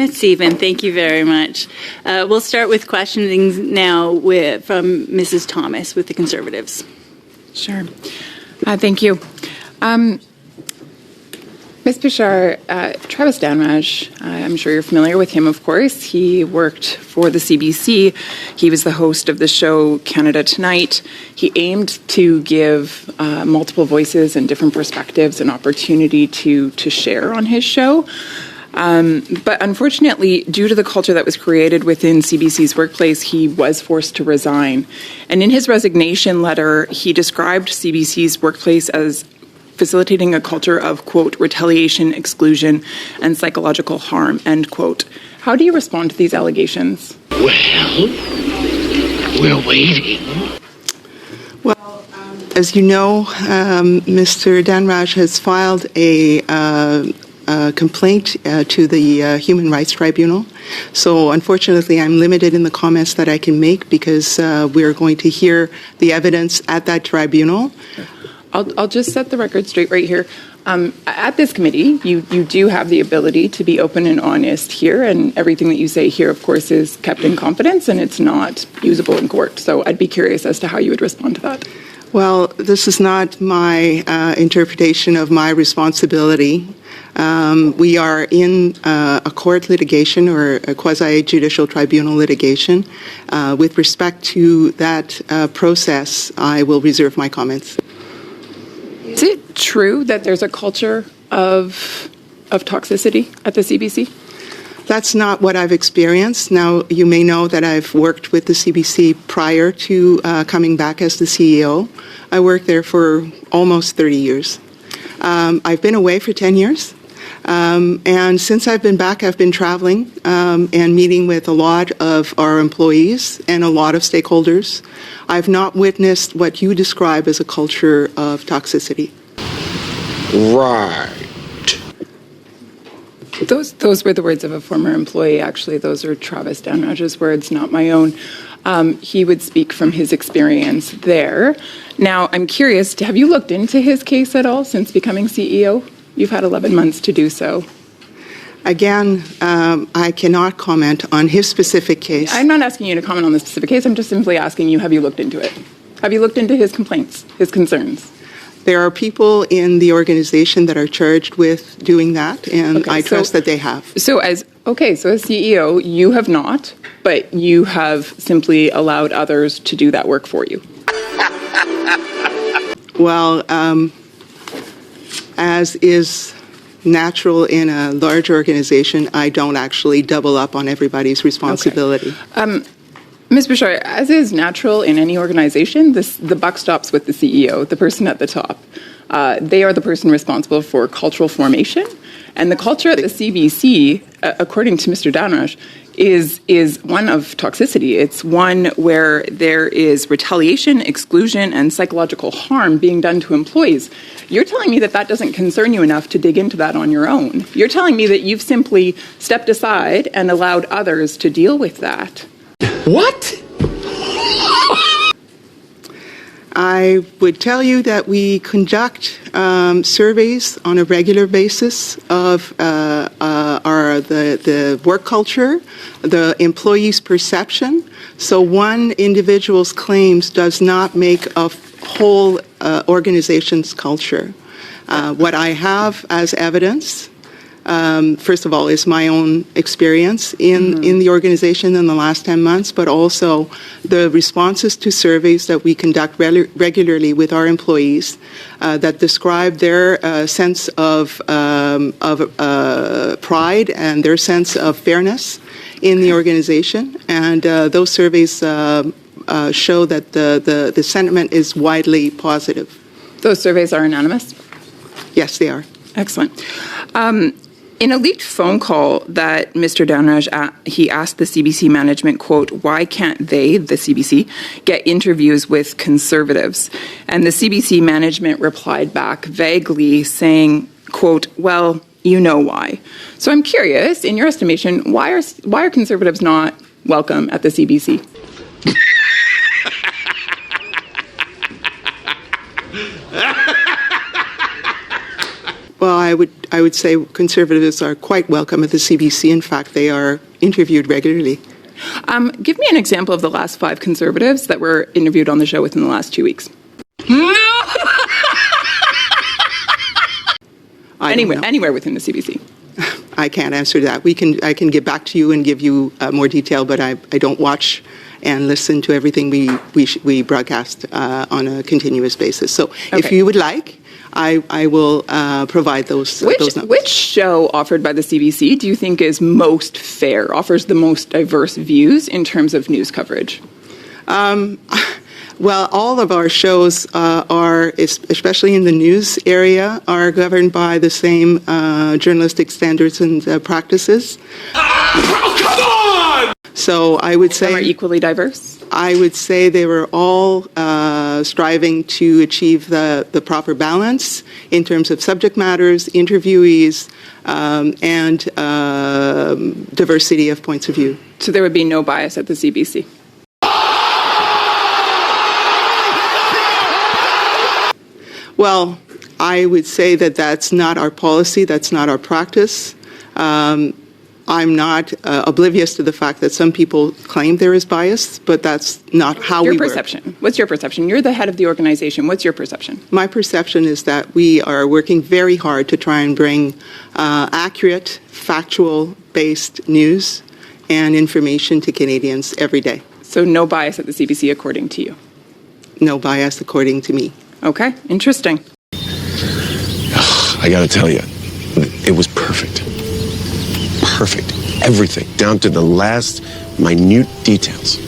Stephen, thank you very much. We'll start with questioning now from Mrs. Thomas with the Conservatives. Sure. Thank you. Ms. Bashar, Travis Danraj, I'm sure you're familiar with him, of course. He worked for the CBC. He was the host of the show Canada Tonight. He aimed to give multiple voices and different perspectives an opportunity to share on his show. But unfortunately, due to the culture that was created within CBC's workplace, he was forced to resign. And in his resignation letter, he described CBC's workplace as facilitating a culture of, quote, retaliation, exclusion, and psychological harm, end quote. How do you respond to these allegations? Well, we're waiting. Well, as you know, Mr. Danraj has filed a complaint to the Human Rights Tribunal. So unfortunately, I'm limited in the comments that I can make because we're going to hear the evidence at that tribunal. I'll just set the record straight right here. At this committee, you do have the ability to be open and honest here, and everything that you say here, of course, is kept in confidence and it's not usable in court. So I'd be curious as to how you would respond to that. Well, this is not my interpretation of my responsibility. We are in a court litigation or a quasi-judicial tribunal litigation. With respect to that process, I will reserve my comments. Is it true that there's a culture of toxicity at the CBC? That's not what I've experienced. Now, you may know that I've worked with the CBC prior to coming back as the CEO. I worked there for almost 30 years. I've been away for 10 years. And since I've been back, I've been traveling and meeting with a lot of our employees and a lot of stakeholders. I've not witnessed what you describe as a culture of toxicity. Right. Those were the words of a former employee, actually. Those are Travis Danraj's words, not my own. He would speak from his experience there. Now, I'm curious, have you looked into his case at all since becoming CEO? You've had 11 months to do so. Again, I cannot comment on his specific case. I'm not asking you to comment on the specific case. I'm just simply asking you, have you looked into it? Have you looked into his complaints, his concerns? There are people in the organization that are charged with doing that, and I trust that they have. So as CEO, you have not, but you have simply allowed others to do that work for you. Well, as is natural in a large organization, I don't actually double up on everybody's responsibility. Okay. Ms. Bashar, as is natural in any organization, the buck stops with the CEO, the person at the top. They are the person responsible for cultural formation, and the culture at the CBC, according to Mr. Danraj, is one of toxicity. It's one where there is retaliation, exclusion, and psychological harm being done to employees. You're telling me that that doesn't concern you enough to dig into that on your own. You're telling me that you've simply stepped aside and allowed others to deal with that. What? I would tell you that we conduct surveys on a regular basis of the work culture, the employee's perception. So one individual's claims does not make a whole organization's culture. What I have as evidence, first of all, is my own experience in the organization in the last 10 months, but also the responses to surveys that we conduct regularly with our employees that describe their sense of pride and their sense of fairness in the organization. And those surveys show that the sentiment is widely positive. Those surveys are anonymous? Yes, they are. Excellent. In a leaked phone call that Mr. Danraj, he asked the CBC management, quote, why can't they, the CBC, get interviews with Conservatives? And the CBC management replied back vaguely saying, quote, well, you know why. So I'm curious, in your estimation, why are Conservatives not welcome at the CBC? Well, I would say conservatives are quite welcome at the CBC. In fact, they are interviewed regularly. Give me an example of the last 5 conservatives that were interviewed on the show within the last 2 weeks. Anywhere within the CBC. I can't answer that. I can get back to you and give you more detail, but I don't watch and listen to everything we broadcast on a continuous basis. So if you would like, I will provide those numbers. Which show offered by the CBC do you think is most fair, offers the most diverse views in terms of news coverage? Well, all of our shows are, especially in the news area, are governed by the same journalistic standards and practices. Oh, come on! So I would say... Some are equally diverse? I would say they were all striving to achieve the proper balance in terms of subject matters, interviewees, and diversity of points of view. So there would be no bias at the CBC? Well, I would say that that's not our policy, that's not our practice. I'm not oblivious to the fact that some people claim there is bias, but that's not how we work. Your perception. What's your perception? You're the head of the organization. What's your perception? My perception is that we are working very hard to try and bring accurate, factual-based news and information to Canadians every day. So no bias at the CBC according to you? No bias according to me. Okay, interesting. I gotta tell you, it was perfect. Perfect. Everything, down to the last minute details.